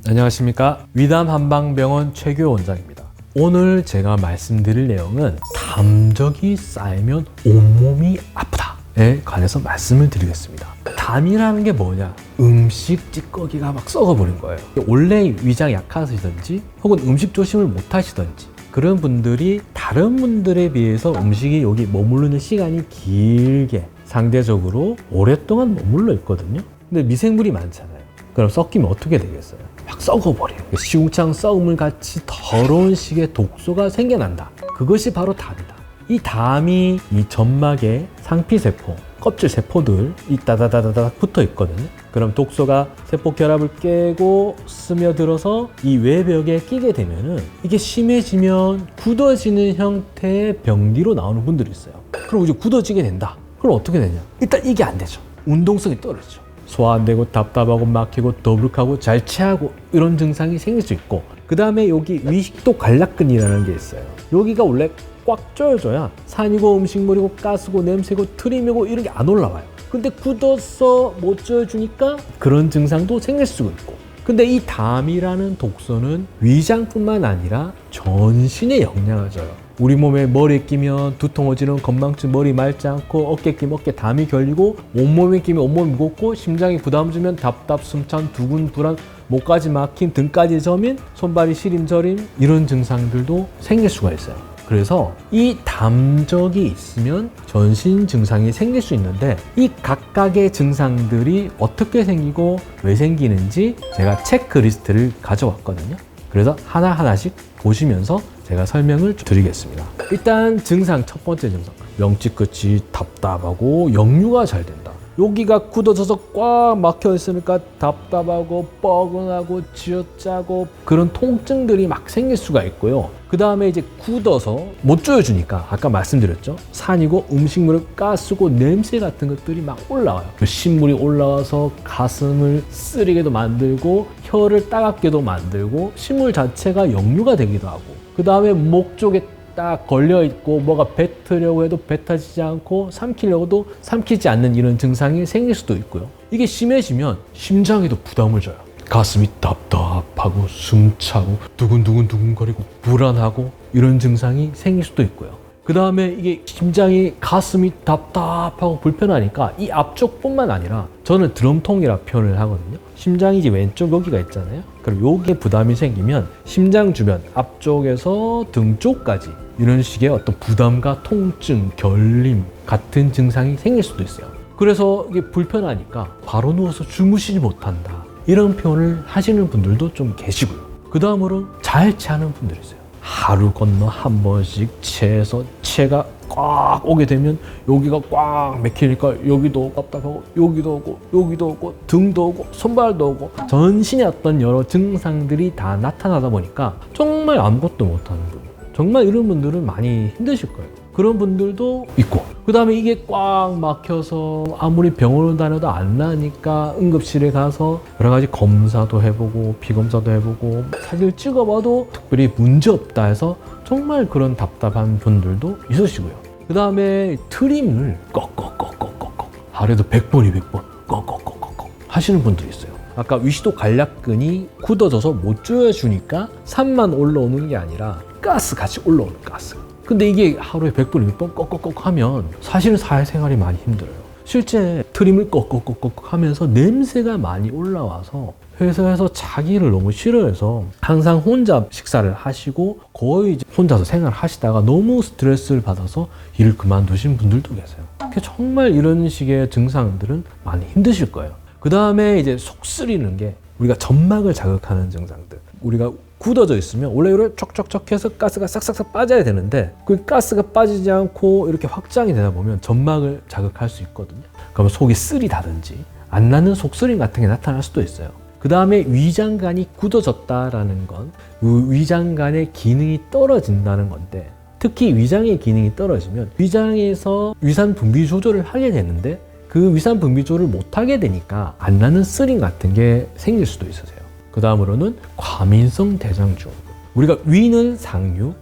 안녕하십니까. 위담 한방병원 최규호 원장입니다. 오늘 제가 말씀드릴 내용은 담적이 쌓이면 온몸이 아프다에 관해서 말씀을 드리겠습니다. 담이라는 게 뭐냐? 음식 찌꺼기가 막 썩어버린 거예요. 원래 위장이 약하시든지 혹은 음식 조심을 못하시든지 그런 분들이 다른 분들에 비해서 음식이 여기 머무르는 시간이 길게 상대적으로 오랫동안 머물러 있거든요. 근데 미생물이 많잖아요. 그럼 썩기면 어떻게 되겠어요? 막 썩어버려요. 시궁창 썩물 같이 더러운 식의 독소가 생겨난다. 그것이 바로 담이다. 이 담이 이 점막에 상피세포, 껍질 세포들 이 따다다다닥 붙어 있거든요. 그럼 독소가 세포 결합을 깨고 스며들어서 이 외벽에 끼게 되면은 이게 심해지면 굳어지는 형태의 병리로 나오는 분들이 있어요. 그럼 이제 굳어지게 된다. 그럼 어떻게 되냐? 일단 이게 안 되죠. 운동성이 떨어지죠. 소화 안 되고 답답하고 막히고 더부룩하고 잘 체하고 이런 증상이 생길 수 있고, 그 다음에 여기 위식도 관략근이라는 게 있어요. 여기가 원래 꽉 조여줘야 산이고 음식물이고 가스고 냄새고 트림이고 이런 게 안 올라와요. 근데 굳어서 못 조여주니까 그런 증상도 생길 수가 있고, 근데 이 담이라는 독소는 위장뿐만 아니라 전신에 영향을 줘요. 우리 몸에 머리에 끼면 두통 어지러운 건망증, 머리 맑지 않고, 어깨 끼면 어깨 담이 결리고, 온몸에 끼면 온몸이 무겁고, 심장이 부담 주면 답답, 숨찬, 두근, 불안, 목까지 막힘, 등까지 저민, 손발이 시림저림, 이런 증상들도 생길 수가 있어요. 그래서 이 담적이 있으면 전신 증상이 생길 수 있는데, 이 각각의 증상들이 어떻게 생기고 왜 생기는지 제가 체크리스트를 가져왔거든요. 그래서 하나하나씩 보시면서 제가 설명을 드리겠습니다. 일단 증상, 첫 번째 증상, 명치 끝이 답답하고 역류가 잘 된다. 여기가 굳어져서 꽉 막혀 있으니까 답답하고 뻐근하고 쥐어짜고 그런 통증들이 막 생길 수가 있고요. 그 다음에 이제 굳어서 못 조여주니까 아까 말씀드렸죠. 산이고 음식물을 가스고 냄새 같은 것들이 막 올라와요. 신물이 올라와서 가슴을 쓰리게도 만들고 혀를 따갑게도 만들고 신물 자체가 역류가 되기도 하고, 그 다음에 목 쪽에 딱 걸려있고 뭐가 뱉으려고 해도 뱉어지지 않고 삼키려고도 삼키지 않는 이런 증상이 생길 수도 있고요. 이게 심해지면 심장에도 부담을 줘요. 가슴이 답답하고 숨차고 두근두근거리고 불안하고 이런 증상이 생길 수도 있고요. 그 다음에 이게 심장이 가슴이 답답하고 불편하니까 이 앞쪽뿐만 아니라 저는 드럼통이라 표현을 하거든요. 심장이 이제 왼쪽 여기가 있잖아요. 그럼 여기에 부담이 생기면 심장 주변 앞쪽에서 등 쪽까지 이런 식의 어떤 부담과 통증, 결림 같은 증상이 생길 수도 있어요. 그래서 이게 불편하니까 바로 누워서 주무시지 못한다, 이런 표현을 하시는 분들도 좀 계시고요. 그 다음으로 잘 체하는 분들이 있어요. 하루 건너 한 번씩 체해서 체가 꽉 오게 되면 여기가 꽉 막히니까 여기도 답답하고 여기도 오고 여기도 오고 등도 오고 손발도 오고 전신의 어떤 여러 증상들이 다 나타나다 보니까 정말 아무것도 못하는 분, 정말 이런 분들은 많이 힘드실 거예요. 그런 분들도 있고, 그 다음에 이게 꽉 막혀서 아무리 병원을 다녀도 안 나니까 응급실에 가서 여러 가지 검사도 해보고 피검사도 해보고 사진을 찍어봐도 특별히 문제 없다 해서 정말 그런 답답한 분들도 있으시고요. 그 다음에 트림을 꺽꺽꺽꺽꺽 하루에도 100번 200번 꺽꺽꺽꺽 하시는 분들이 있어요. 아까 위시도 관략근이 굳어져서 못 조여주니까 산만 올라오는 게 아니라 가스 같이 올라오는 가스. 근데 이게 하루에 100번, 200번 꺽꺽꺽 하면 사실은 사회생활이 많이 힘들어요. 실제 트림을 꺽꺽꺽꺽 하면서 냄새가 많이 올라와서 회사에서 자기를 너무 싫어해서 항상 혼자 식사를 하시고 거의 이제 혼자서 생활을 하시다가 너무 스트레스를 받아서 일을 그만두신 분들도 계세요. 정말 이런 식의 증상들은 많이 힘드실 거예요. 그 다음에 이제 속 쓰리는 게 우리가 점막을 자극하는 증상들. 우리가 굳어져 있으면 원래 이렇게 촉촉촉 해서 가스가 싹싹싹 빠져야 되는데 그 가스가 빠지지 않고 이렇게 확장이 되다 보면 점막을 자극할 수 있거든요. 그러면 속이 쓰리다든지 안 나는 속쓰림 같은 게 나타날 수도 있어요. 그 다음에 위장관이 굳어졌다라는 건 위장관의 기능이 떨어진다는 건데, 특히 위장의 기능이 떨어지면 위장에서 위산 분비 조절을 하게 되는데 그 위산 분비 조절을 못하게 되니까 안 나는 쓰림 같은 게 생길 수도 있으세요. 그 다음으로는 과민성 대장증. 우리가 위는 상류,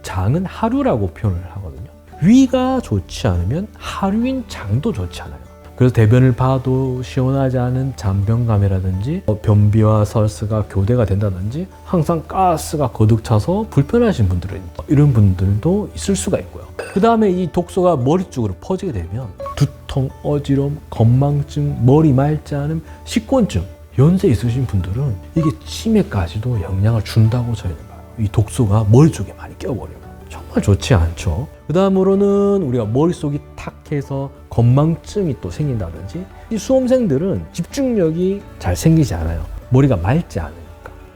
장은 하류라고 표현을 하거든요. 위가 좋지 않으면 하류인 장도 좋지 않아요. 그래서 대변을 봐도 시원하지 않은 잔변감이라든지 변비와 설사가 교대가 된다든지 항상 가스가 거득 차서 불편하신 분들은 이런 분들도 있을 수가 있고요. 그 다음에 이 독소가 머리 쪽으로 퍼지게 되면 두통, 어지러움, 건망증, 머리 맑지 않음, 식곤증, 연세 있으신 분들은 이게 치매까지도 영향을 준다고 저희는 봐요. 이 독소가 머리 쪽에 많이 껴버리면 정말 좋지 않죠. 그 다음으로는 우리가 머릿속이 탁해서 건망증이 또 생긴다든지, 이 수험생들은 집중력이 잘 생기지 않아요. 머리가 맑지 않으니까.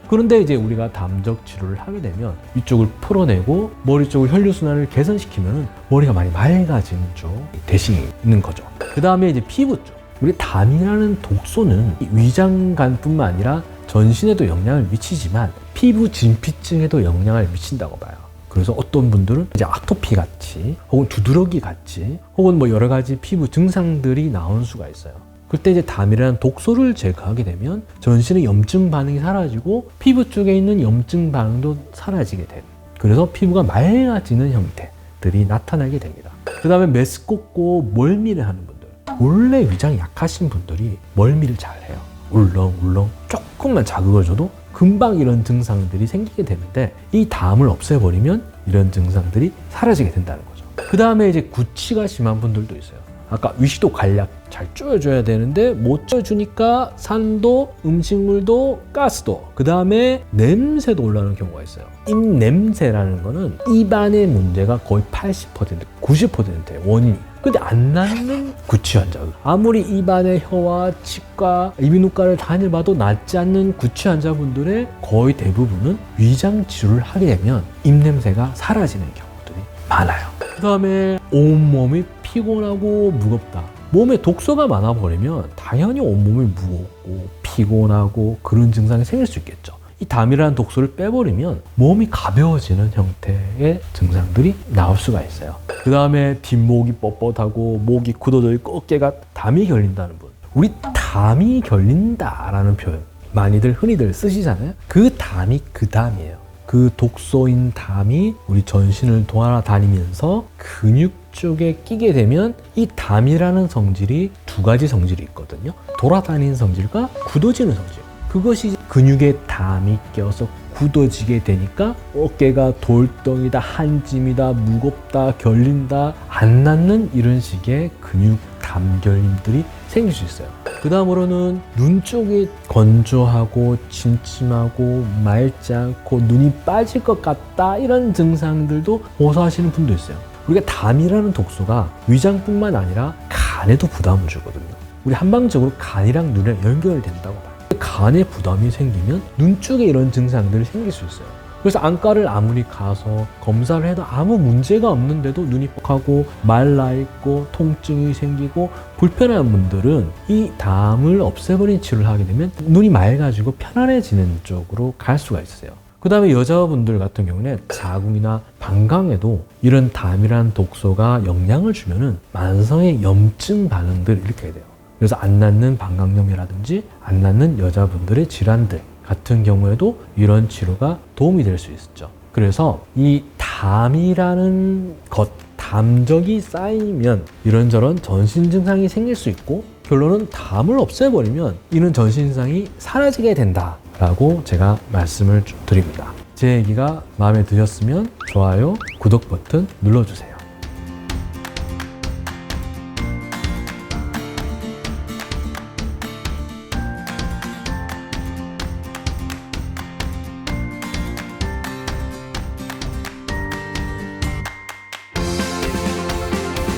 그런데 이제 우리가 담적 치료를 하게 되면 이쪽을 풀어내고 머리 쪽을 혈류순환을 개선시키면 머리가 많이 맑아지는 쪽 대신이 있는 거죠. 그 다음에 이제 피부 쪽. 우리 담이라는 독소는 위장관뿐만 아니라 전신에도 영향을 미치지만 피부 진피층에도 영향을 미친다고 봐요. 그래서 어떤 분들은 이제 아토피 같이, 혹은 두드러기 같이, 혹은 뭐 여러 가지 피부 증상들이 나올 수가 있어요. 그때 이제 담이라는 독소를 제거하게 되면 전신의 염증 반응이 사라지고 피부 쪽에 있는 염증 반응도 사라지게 돼요. 그래서 피부가 맑아지는 형태들이 나타나게 됩니다. 그 다음에 메스 꽂고 멀미를 하는 분들, 원래 위장이 약하신 분들이 멀미를 잘해요. 울렁울렁 조금만 자극을 줘도 금방 이런 증상들이 생기게 되는데, 이 담을 없애버리면 이런 증상들이 사라지게 된다는 거죠. 그 다음에 이제 구취가 심한 분들도 있어요. 아까 위시도 간략 잘 쪼여줘야 되는데 못 쪼여주니까 산도, 음식물도, 가스도, 그 다음에 냄새도 올라오는 경우가 있어요. 입냄새라는 거는 입안의 문제가 거의 80%, 90%의 원인이. 근데 안 낫는 구취 환자, 아무리 입안의 혀와 치과, 이비인후과를 다녀봐도 낫지 않는 구취 환자분들의 거의 대부분은 위장 치료를 하게 되면 입냄새가 사라지는 경우들이 많아요. 그 다음에 온몸이 피곤하고 무겁다. 몸에 독소가 많아버리면 당연히 온몸이 무겁고 피곤하고 그런 증상이 생길 수 있겠죠. 이 담이라는 독소를 빼버리면 몸이 가벼워지는 형태의 증상들이 나올 수가 있어요. 그 다음에 뒷목이 뻣뻣하고 목이 굳어져 있고 어깨가 담이 결린다는 분. 우리 담이 결린다라는 표현 많이들 흔히들 쓰시잖아요. 그 담이 그 담이에요. 그 독소인 담이 우리 전신을 돌아다니면서 근육 쪽에 끼게 되면 이 담이라는 성질이 두 가지 성질이 있거든요. 돌아다니는 성질과 굳어지는 성질. 그것이 근육에 담이 껴서 굳어지게 되니까 어깨가 돌덩이다, 한 짐이다, 무겁다, 결린다, 안 낫는 이런 식의 근육 담 결림들이 생길 수 있어요. 그 다음으로는 눈 쪽이 건조하고 침침하고 맑지 않고 눈이 빠질 것 같다, 이런 증상들도 호소하시는 분도 있어요. 우리가 담이라는 독소가 위장뿐만 아니라 간에도 부담을 주거든요. 우리 한방적으로 간이랑 눈이랑 연결이 된다고 봐요. 간에 부담이 생기면 눈 쪽에 이런 증상들이 생길 수 있어요. 그래서 안과를 아무리 가서 검사를 해도 아무 문제가 없는데도 눈이 뻑하고 말라있고 통증이 생기고 불편한 분들은 이 담을 없애버린 치료를 하게 되면 눈이 맑아지고 편안해지는 쪽으로 갈 수가 있어요. 그 다음에 여자분들 같은 경우는 자궁이나 방광에도 이런 담이라는 독소가 영향을 주면은 만성의 염증 반응들을 일으키게 돼요. 그래서 안 낫는 방광염이라든지 안 낫는 여자분들의 질환들 같은 경우에도 이런 치료가 도움이 될 수 있죠. 그래서 이 담이라는 것, 담적이 쌓이면 이런저런 전신 증상이 생길 수 있고, 결론은 담을 없애버리면 이런 전신 증상이 사라지게 된다라고 제가 말씀을 드립니다. 제 얘기가 마음에 드셨으면 좋아요, 구독 버튼 눌러주세요.